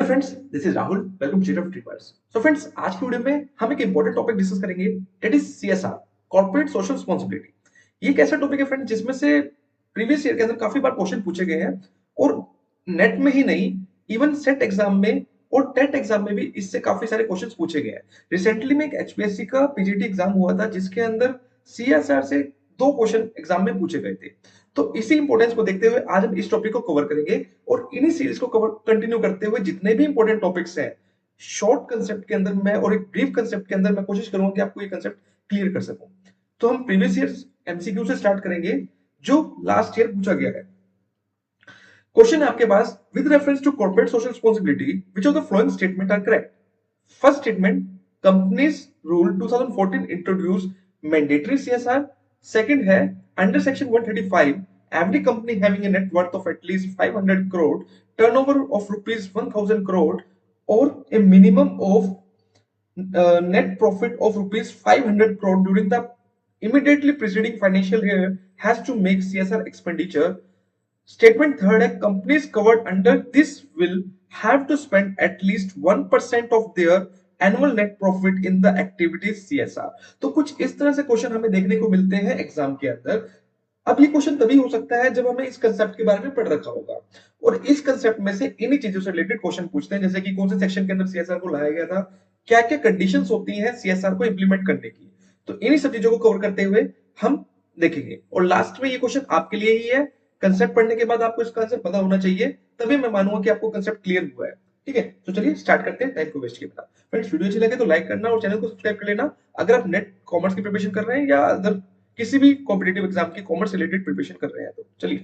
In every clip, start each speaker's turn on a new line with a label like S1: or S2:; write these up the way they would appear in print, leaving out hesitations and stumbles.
S1: Friends, this is Rahul. Welcome to jet trippers. So friends, आज की video में हम एक इंपॉर्टेंट टॉपिक डिस्कस करेंगे, that is CSR, corporate social responsibility. ये एक ऐसा टॉपिक है फ्रेंड्स जिसमें से प्रीवियस ईयर के अंदर काफी बार क्वेश्चन पूछे गए हैं, और नेट में ही नहीं, इवन सेट एग्जाम में और टेट एग्जाम में भी इससे काफी सारे क्वेश्चंस पूछे गए हैं। रिसेंटली में एक एचपीएससी का पीजीटी एग्जाम हुआ था जिसके अंदर सीएसआर से 2 क्वेश्चन एग्जाम में पूछे गए थे। तो इसी इंपॉर्टेंस को देखते हुए आज हम इस टॉपिक को कवर करेंगे, और इन्हीं सीरीज को कवर कंटिन्यू करते हुए जितने भी इंपॉर्टेंट टॉपिक्स हैं, शॉर्ट कंसेप्ट के अंदर मैं और एक ब्रीफ कंसेप्ट के अंदर मैं कोशिश करूंगा कि आपको ये कंसेप्ट क्लियर कर सकूं। तो हम प्रीवियस ईयर एमसीक्यू से स्टार्ट करेंगे जो लास्ट ईयर पूछा गया है। क्वेश्चन है आपके पास, with reference to corporate social responsibility which of the following statement are correct? First statement, companies rule 2014 introduce mandatory CSR. Second है, under section 135 every company having a net worth of at least 500 crore, turnover of rupees 1000 crore, or a minimum of net profit of rupees 500 crore during the immediately preceding financial year has to make CSR expenditure. Statement third है, companies covered under this will have to spend at least 1% of their annual net profit in the activities CSR। तो कुछ इस तरह से question हमें देखने को मिलते हैं एग्जाम के अंदर। अब ये क्वेश्चन तभी हो सकता है जब हमें इस कंसेप्ट के बारे में पढ़ रखा होगा, और इस कंसेप्ट में से इन्हीं चीजों से रिलेटेड क्वेश्चन पूछते हैं, जैसे कि कौन से सेक्शन के अंदर सीएसआर को लाया गया था, क्या क्या कंडीशंस होती हैं सीएसआर को इंप्लीमेंट करने की। तो इन्हीं सब चीजों को कवर करते हुए हम देखेंगे, और लास्ट में ये क्वेश्चन आपके लिए ही है। कंसेप्ट पढ़ने के बाद आपको इसका आंसर पता होना चाहिए, तभी मैं मानूंगा कि आपको कंसेप्ट क्लियर हुआ है। ठीक है, तो चलिए स्टार्ट करते हैं टाइम को वेस्ट किए बिना। फ्रेंड्स, वीडियो अच्छी लगे तो लाइक करना और चैनल को सब्सक्राइब कर लेना अगर आप नेट कॉमर्स की प्रिपरेशन कर रहे हैं या अदर किसी भी कॉम्पिटिटिव एग्जाम की कॉमर्स रिलेटेड प्रिपरेशन कर रहे हैं। तो चलिए,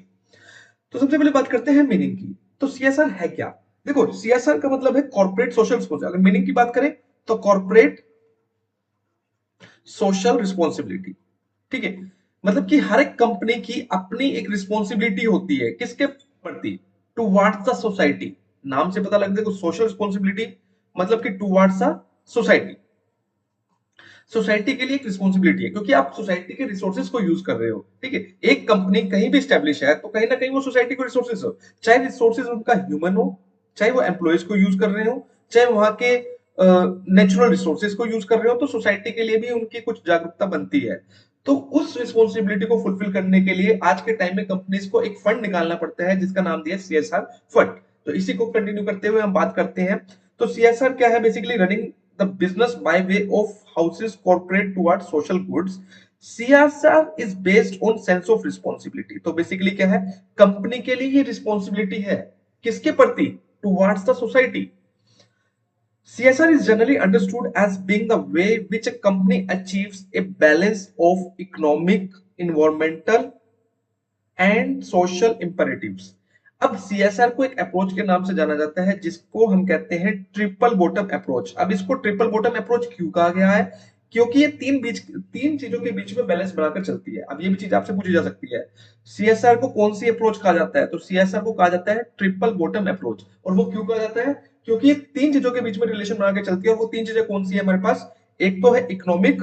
S1: तो सबसे पहले बात करते हैं मीनिंग की। तो सीएसआर है क्या? देखो, सीएसआर का मतलब है कॉर्पोरेट सोशल रिस्पांसिबिलिटी। अगर मीनिंग की बात करें तो कॉर्पोरेट सोशल रिस्पांसिबिलिटी। ठीक है, मतलब कि हर एक कंपनी की अपनी एक रिस्पांसिबिलिटी होती है, किसके प्रति? Towards the society. नाम से पता लगता है, सोशल रिस्पांसिबिलिटी मतलब कि टुवर्ड्स द सोसाइटी। सोसाइटी के लिए एक रिस्पॉन्सिबिलिटी है, क्योंकि आप सोसाइटी के रिसोर्सेज को यूज कर रहे हो। ठीक है, एक कंपनी कहीं भी स्टैब्लिश है तो कहीं ना कहीं वो सोसाइटी को रिसोर्सेज हो, चाहे रिसोर्सेज उनका ह्यूमन हो, चाहे वो एम्प्लॉयज को यूज कर रहे हो, चाहे वहां के नेचुरल रिसोर्सेज को यूज कर रहे हो, तो सोसाइटी के लिए भी उनकी कुछ जागरूकता बनती है। तो उस रिस्पॉन्सिबिलिटी को फुलफिल करने के लिए आज के टाइम में कंपनीज को एक फंड निकालना पड़ता है जिसका नाम दिया सीएसआर फंड। तो इसी को कंटिन्यू करते हुए हम बात करते हैं। तो सीएसआर क्या है? Basically running the business by way of houses corporate towards social goods. CSR is based on sense of responsibility। तो बेसिकली क्या है? कंपनी के लिए ये रिस्पॉन्सिबिलिटी है, किसके प्रति? Towards the society. CSR is generally understood as being the way which a company achieves a balance of economic, environmental and social imperatives। अब सीएसआर को एक अप्रोच के नाम से जाना जाता है जिसको हम कहते हैं ट्रिपल बॉटम अप्रोच। अब इसको ट्रिपल बॉटम अप्रोच क्यों कहा गया है? क्योंकि ये तीन चीजों के बीच में बैलेंस बनाकर चलती है। अब ये भी चीज आपसे पूछी जा सकती है, सीएसआर को कौन सी अप्रोच कहा जाता है? तो सीएसआर को कहा जाता है ट्रिपल बॉटम अप्रोच। और वो क्यों कहा जाता है? क्योंकि ये तीन चीजों के बीच में रिलेशन बनाकर चलती है, और वो तीन चीजें कौन सी है हमारे पास? एक तो है इकोनॉमिक,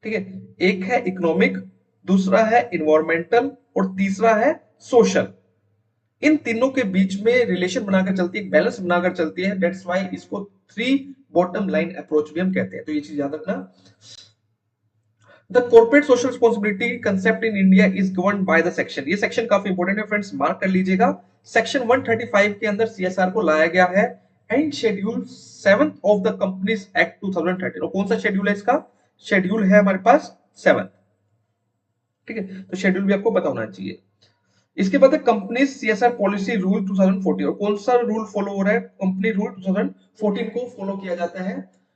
S1: ठीक है, एक है इकोनॉमिक, दूसरा है इन्वायरमेंटल, और तीसरा है सोशल। इन तीनों के बीच में रिलेशन बनाकर चलती है, बैलेंस बनाकर चलती है। दैट्स व्हाई इसको थ्री बॉटम लाइन अप्रोच भी हम कहते हैं। तो ये चीज याद रखना। The corporate social responsibility concept in India is governed by the section. ये सेक्शन काफी इंपॉर्टेंट है फ्रेंड्स, मार्क कर लीजिएगा। सेक्शन 135 के अंदर सीएसआर को लाया गया है, and schedule 7 of the companies act 2013। और कौन सा शेड्यूल है इसका? शेड्यूल है हमारे पास 7। ठीक है, तो शेड्यूल भी आपको पता होना चाहिए। इसके बाद कंपनी सीएसआर पॉलिसी रूल 2014। और कौन सा रूल फॉलो हो रहा है? कंपनी रूल 2014 को फॉलो किया जाता है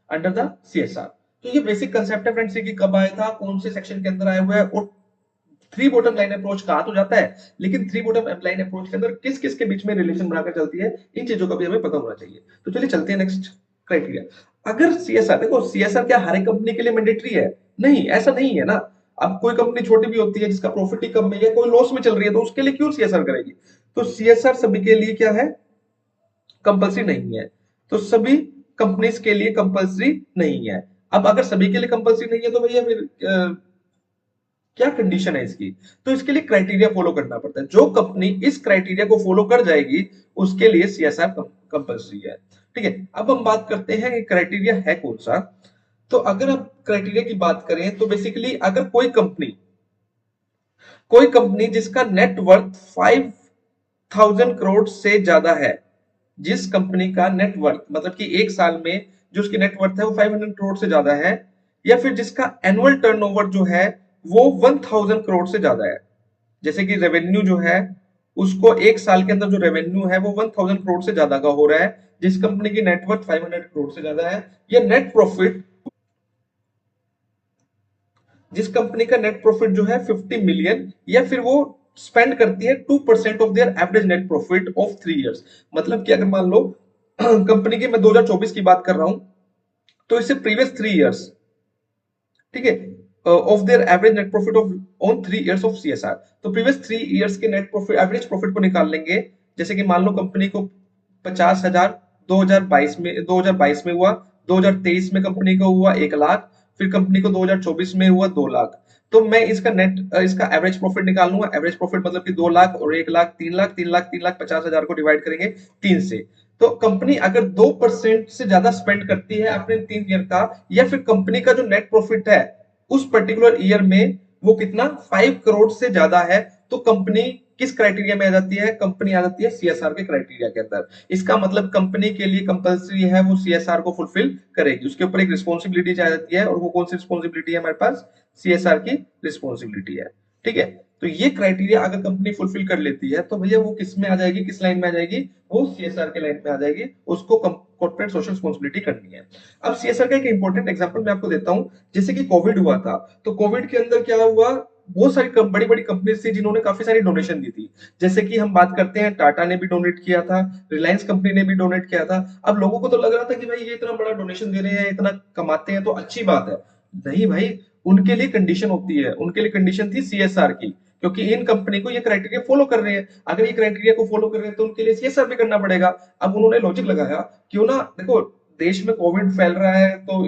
S1: अंडर द सीएसआर। तो ये बेसिक कंसेप्ट है फ्रेंड्स कि कब आया था, कौन से सेक्शन के अंदर आया हुआ है, और थ्री बॉटम लाइन अप्रोच कहा तो जाता है, लेकिन थ्री बॉटम लाइन अप्रोच के अंदर किस किस के बीच में रिलेशन बनाकर चलती है, इन चीजों का भी हमें पता होना चाहिए। तो चलिए चलते हैं नेक्स्ट क्राइटेरिया। अगर सीएसआर, देखो सीएसआर क्या हर एक कंपनी के लिए मैंडेटरी है? नहीं, ऐसा नहीं है ना। अब कोई कंपनी छोटी भी होती है जिसका प्रॉफिट ही कम है या कोई लॉस में चल रही है, तो उसके लिए क्यों सीएसआर करेगी? तो सीएसआर सभी के लिए क्या है? कंपल्सरी नहीं है। तो सभी कंपनीज के लिए कंपल्सरी नहीं है। अब अगर सभी के लिए कंपल्सरी नहीं है तो भैया फिर क्या कंडीशन है इसकी? तो इसके लिए क्राइटेरिया फॉलो करना पड़ता है। जो कंपनी इस क्राइटेरिया को फॉलो कर जाएगी उसके लिए सीएसआर कंपल्सरी है। ठीक है, अब हम बात करते हैं कि क्राइटेरिया है कौन सा। तो अगर आप क्राइटेरिया की बात करें तो बेसिकली अगर कोई कंपनी जिसका नेटवर्थ 5,000 करोड़ से ज्यादा है, जिस कंपनी का नेटवर्थ मतलब कि एक साल में जो उसकी नेटवर्थ है वो 500 करोड़ से ज्यादा है, या फिर जिसका एनुअल टर्नओवर जो है वो 1,000 करोड़ से ज्यादा है। जैसे कि रेवेन्यू जो है उसको एक साल के अंदर जो रेवेन्यू है वो 1,000 करोड़ से ज्यादा का हो रहा है, जिस कंपनी की नेटवर्थ 500 करोड़ से ज्यादा है, या नेट प्रॉफिट जिस कंपनी का नेट प्रॉफिट जो है 50 मिलियन, या फिर वो स्पेंड करती है 2% of their average net profit of 3 years. मतलब कि अगर मान लो कंपनी की मैं 2024 की बात कर रहा हूं, तो इससे प्रीवियस 3 इयर्स, ठीक है, of their average net profit of on 3 years of CSR, तो प्रीवियस 3 इयर्स के नेट प्रॉफिट एवरेज प्रॉफिट को निकाल लेंगे। जैसे कि मान लो कंपनी को 50,000 2022 में हुआ, 2023 में कंपनी को हुआ 1 लाख, फिर कंपनी को 2024 में हुआ 2 लाख। तो मैं इसका एवरेज प्रॉफिट निकाल लूंगा। एवरेज प्रॉफिट मतलब कि 2 लाख और 1 लाख 3 लाख, 3 लाख 3,50,000 को डिवाइड करेंगे 3 से। तो कंपनी अगर 2% से ज्यादा स्पेंड करती है अपने 3 ईयर का, या फिर कंपनी का जो नेट प्रॉफिट है उस पर्टिकुलर ईयर में वो कितना 5 करोड़ से ज्यादा है, तो कंपनी किस क्राइटेरिया में आ जाती है? कंपनी आ जाती है सीएसआर के क्राइटेरिया के अंदर। इसका मतलब कंपनी के लिए कंपलसरी है वो सीएसआर को फुलफिल करेगी, उसके ऊपर एक रिस्पॉन्सिबिलिटी आ जाती है, और वो कौन सी रिस्पॉन्सिबिलिटी है हमारे पास? सीएसआर की रिस्पॉन्सिबिलिटी है। ठीक है, तो ये क्राइटेरिया अगर कंपनी फुलफिल कर लेती है तो भैया वो किस में आ जाएगी, किस लाइन में आ जाएगी? वो सीएसआर के लाइन में आ जाएगी, उसको कॉर्पोरेट सोशल रिस्पॉन्सिबिलिटी करनी है। अब सीएसआर का एक इंपॉर्टेंट एग्जांपल मैं आपको देता हूं। जैसे कि कोविड हुआ था, तो कोविड के अंदर क्या हुआ, बहुत सारी बड़ी बड़ी कंपनीज थी जिन्होंने काफी सारी डोनेशन दी थी। जैसे कि हम बात करते हैं, टाटा ने भी डोनेट किया था, रिलायंस कंपनी ने भी डोनेट किया था। अब लोगों को तो लग रहा था कि भाई ये इतना बड़ा डोनेशन दे रहे हैं, इतना कमाते हैं तो अच्छी बात है। नहीं भाई, उनके लिए कंडीशन होती है, उनके लिए कंडीशन थी सीएसआर की, क्योंकि इन कंपनी को ये क्राइटेरिया फॉलो कर रहे हैं। अगर ये क्राइटेरिया को फॉलो कर रहे हैं तो उनके लिए सीएसआर भी करना पड़ेगा। अब उन्होंने लॉजिक लगाया, क्यों ना, देखो देश में कोविड फैल रहा है तो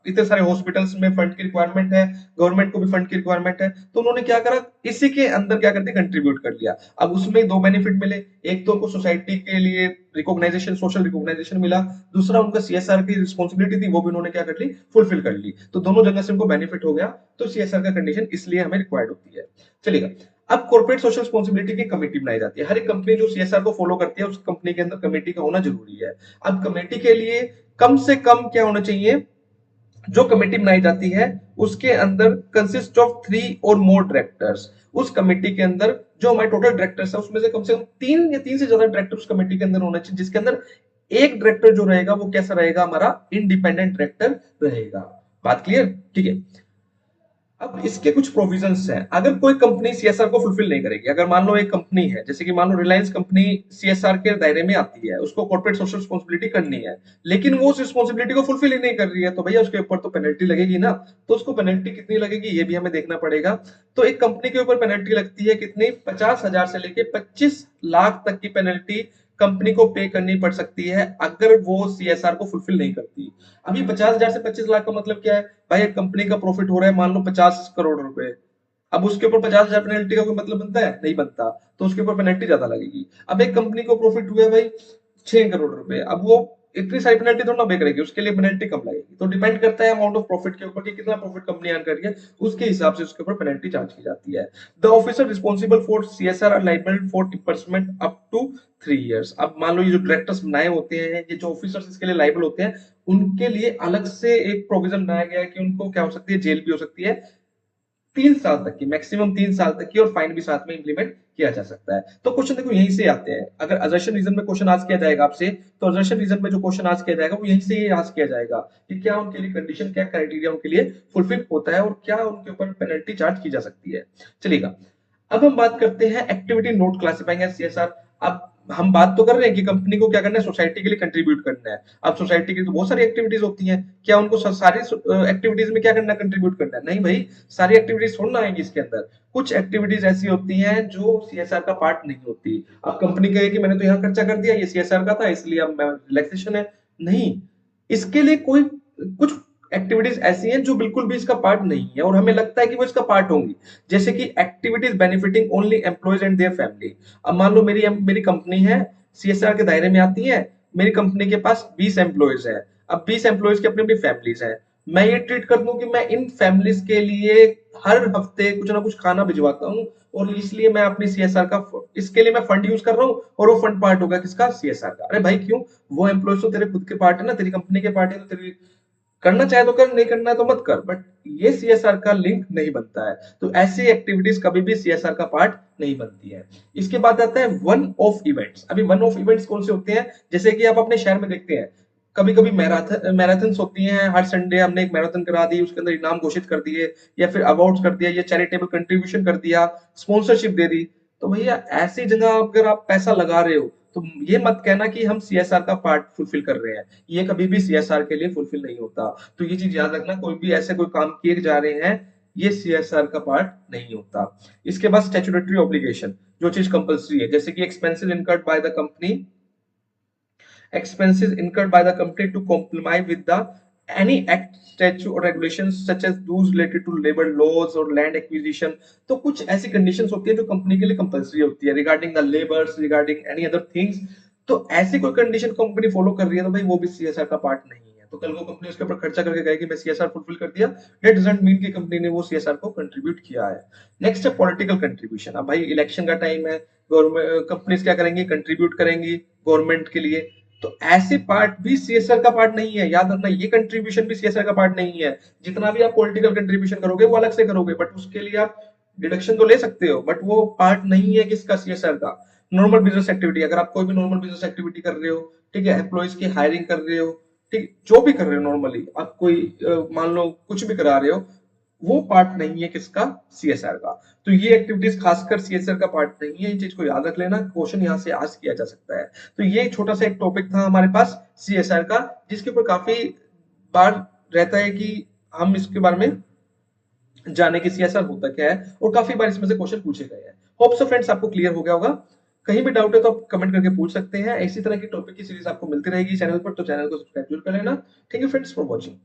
S1: इतने सारे हॉस्पिटल्स में फंड की रिक्वायरमेंट है, गवर्नमेंट को भी फंड की रिक्वायरमेंट है, तो उन्होंने क्या करा, इसी के अंदर क्या करते कंट्रीब्यूट कर लिया। अब उसमें दो बेनिफिट मिले, एक तो उनको सोसाइटी के लिए रिकॉग्नाइजेशन, सोशल रिकॉग्नाइजेशन मिला, दूसरा उनका सीएसआर की रिस्पॉन्सिबिलिटी थी वो भी उन्होंने क्या कर ली, फुलफिल कर ली। तो दोनों जगह से उनको बेनिफिट हो गया, तो सीएसआर का कंडीशन इसलिए हमें रिक्वायर्ड होती है। चलेगा, अब कॉर्पोरेट सोशल रिस्पॉन्सिबिलिटी की कमेटी बनाई जाती है। हर एक कंपनी जो सीएसआर को फॉलो करती है उस कंपनी के अंदर कमेटी का होना जरूरी है। अब कमेटी के लिए कम से कम क्या होना चाहिए, जो कमेटी बनाई जाती है उसके अंदर कंसिस्ट ऑफ 3 और मोर डायरेक्टर्स। उस कमेटी के अंदर जो हमारे टोटल डायरेक्टर्स है उसमें से कम 3 या 3 से ज्यादा डायरेक्टर उस कमेटी के अंदर होना चाहिए, जिसके अंदर एक डायरेक्टर जो रहेगा वो कैसा रहेगा, हमारा इंडिपेंडेंट डायरेक्टर रहेगा। बात क्लियर? ठीक है, अब इसके कुछ प्रोविजंस हैं। अगर कोई कंपनी सीएसआर को फुलफिल नहीं करेगी, अगर मान लो एक कंपनी है, जैसे कि मान लो रिलायंस कंपनी सीएसआर के दायरे में आती है, उसको कॉर्पोरेट सोशल रिस्पॉन्सिबिलिटी करनी है, लेकिन वो उस रिस्पॉन्सिबिलिटी को फुलफिल ही नहीं कर रही है, तो भैया उसके ऊपर तो पेनल्टी लगेगी ना। तो उसको पेनल्टी कितनी लगेगी ये भी हमें देखना पड़ेगा। तो एक कंपनी के ऊपर पेनल्टी लगती है कितनी, 50,000 से लेके 25 लाख तक की पेनल्टी कंपनी को पे करनी पड़ सकती है अगर वो सीएसआर को फुलफिल नहीं करती। अभी 50,000 से 25 लाख का मतलब क्या है भाई? एक कंपनी का प्रॉफिट हो रहा है मान लो 50 करोड़ रुपए, अब उसके ऊपर 50,000 पेनल्टी का कोई मतलब बनता है? नहीं बनता, तो उसके ऊपर पेनल्टी ज्यादा लगेगी। अब एक कंपनी को प्रॉफिट हुआ है भाई 6 करोड़ रुपए, अब वो इतनी सारी पेनल्टी थोड़ा पे करेगी, उसके लिए पेनल्टी कम लगेगी। तो डिपेंड करता है अमाउंट ऑफ प्रॉफिट के ऊपर कि कितना प्रॉफिट कंपनी अर्न कर रही है, उसके हिसाब से उसके ऊपर पेनल्टी चार्ज की जाती है। The officer responsible for CSR are liable for disbursement up to 3 years. अब मान लो ये जो डायरेक्टर्स बनाए होते हैं, ये जो ऑफिसर्स इसके लिए लाइबल होते हैं, उनके लिए अलग से एक प्रोविजन बनाया गया है कि उनको क्या हो सकती है, जेल भी हो सकती है 3 साल तक की, मैक्सिमम 3 साल तक की, और फाइन भी साथ में इंप्लीमेंट किया जा सकता है। तो क्वेश्चन देखो यहीं से आते हैं। अगर अजर्शन रीजन में क्वेश्चन आज किया जाएगा आपसे, तो अजर्शन रीजन में जो क्वेश्चन आज किया जाएगा वो यहीं से आज किया जाएगा कि क्या उनके लिए कंडीशन, क्या क्राइटेरिया उनके लिए फुलफिल होता है और क्या उनके ऊपर पेनल्टी चार्ज की जा सकती है। चलिएगा, अब हम बात करते हैं activity not classifying as CSR. अब हम बात तो कर रहे हैं कि कंपनी को क्या करना है, सोसाइटी के लिए कंट्रीब्यूट करना है। अब सोसाइटी की तो बहुत सारी एक्टिविटीज होती हैं, क्या उनको सारी एक्टिविटीज में क्या करना है, कंट्रीब्यूट करना है? नहीं भाई, सारी एक्टिविटीज थोड़ा ना आएंगी इसके अंदर। कुछ एक्टिविटीज ऐसी होती हैं जो सीएसआर का पार्ट नहीं होती। अब कंपनी कहे कि मैंने तो यहाँ खर्चा कर दिया, ये सीएसआर का था इसलिए अब मैं रिलैक्सेशन है, नहीं। इसके लिए कोई कुछ एक्टिविटीज ऐसी हैं जो बिल्कुल भी इसका पार्ट नहीं है और हमें लगता है कि वो इसका पार्ट होंगी। जैसे कि activities benefiting only employees and their family. अब मान लो मेरी मेरी कंपनी है, सीएसआर के दायरे में आती है, मेरी कंपनी के पास 20 एम्प्लॉइज है, अब 20 एम्प्लॉइज की अपनी अपनी फैमिलीज है, मैं ये ट्रीट कर दूं कि मैं इन फैमिलीज के लिए हर हफ्ते कुछ ना कुछ खाना भिजवाता हूँ, और इसलिए मैं अपनी सीएसआर का इसके लिए मैं फंड यूज कर रहा हूँ, और वो फंड पार्ट होगा किसका, सीएसआर का। अरे भाई क्यों, वो एम्प्लॉइज तो तेरे खुद के पार्ट है ना, तेरी कंपनी के पार्ट है, तो तेरी करना चाहे तो कर, नहीं करना है तो मत कर, बट ये सीएसआर का लिंक नहीं बनता है। तो ऐसी एक्टिविटीज कभी भी सीएसआर का पार्ट नहीं बनती है। इसके बाद आता है वन ऑफ इवेंट्स। अभी वन ऑफ इवेंट्स कौन से होते हैं, जैसे कि आप अपने शहर में देखते हैं, कभी कभी मैराथन होती हैं, हर संडे हमने एक मैराथन करा दी, उसके अंदर इनाम घोषित कर दिए, या फिर अवार्ड्स कर दिया, या चैरिटेबल कंट्रीब्यूशन कर दिया, स्पॉन्सरशिप दे दी। तो भैया ऐसी जगह अगर आप पैसा लगा रहे हो, तो ये मत कहना कि हम सीएसआर का पार्ट फुलफिल कर रहे हैं, ये कभी भी सीएसआर के लिए फुलफिल नहीं होता। तो ये चीज याद रखना, कोई भी ऐसे कोई काम किए जा रहे हैं, ये सीएसआर का पार्ट नहीं होता। इसके बाद स्टैट्यूटरी ऑब्लिगेशन, जो चीज कंपलसरी है, जैसे कि expenses incurred by the company to comply with the any act, statute or regulations such as those related to labor laws or land acquisition। तो कुछ ऐसी कंडीशंस होती है जो कंपनी के लिए कंपलसरी होती है, regarding the labours, regarding any other things. तो ऐसी कोई कंडीशन कंपनी फॉलो कर रही है, तो भाई वो भी सीएसआर का पार्ट नहीं है। तो कल को कंपनी उसके ऊपर खर्चा करके कहेगी मैं सीएसआर फुलफिल कर दिया, दैट डजंट मीन कि कंपनी ने वो सीएसआर को कंट्रीब्यूट किया है। नेक्स्ट है पॉलिटिकल कंट्रीब्यूशन। अब भाई इलेक्शन का टाइम है, गवर्नमेंट कंपनीज क्या करेंगी, कंट्रीब्यूट करेंगी गवर्नमेंट के लिए। तो ऐसे पार्ट भी सीएसआर का पार्ट नहीं है, याद रखना, ये कंट्रीब्यूशन भी सीएसआर का पार्ट नहीं है। जितना भी आप पॉलिटिकल कंट्रीब्यूशन करोगे वो अलग से करोगे, बट उसके लिए आप डिडक्शन तो ले सकते हो, बट वो पार्ट नहीं है किसका, सीएसआर का। नॉर्मल बिजनेस एक्टिविटी, अगर आप कोई भी नॉर्मल बिजनेस एक्टिविटी कर रहे हो, ठीक है, एम्प्लॉइज की हायरिंग कर रहे हो, ठीक, जो भी कर रहे हो नॉर्मली, आप कोई मान लो कुछ भी करा रहे हो, वो पार्ट नहीं है किसका, सीएसआर का। तो ये एक्टिविटीज खासकर सीएसआर का पार्ट नहीं है, इन चीज को याद रख लेना, क्वेश्चन यहाँ से आज किया जा सकता है। तो ये छोटा सा एक टॉपिक था हमारे पास सीएसआर का, जिसके ऊपर काफी बार रहता है कि हम इसके बारे में जाने की सीएसआर होता क्या है, और काफी बार इसमें से क्वेश्चन पूछे गए हैं। होप सो फ्रेंड्स आपको क्लियर हो गया होगा। कहीं भी डाउट है तो आप कमेंट करके पूछ सकते हैं। इसी तरह की टॉपिक की सीरीज आपको मिलती रहेगी चैनल पर, तो चैनल को सब्सक्राइब जरूर कर लेना। Thank you friends for watching.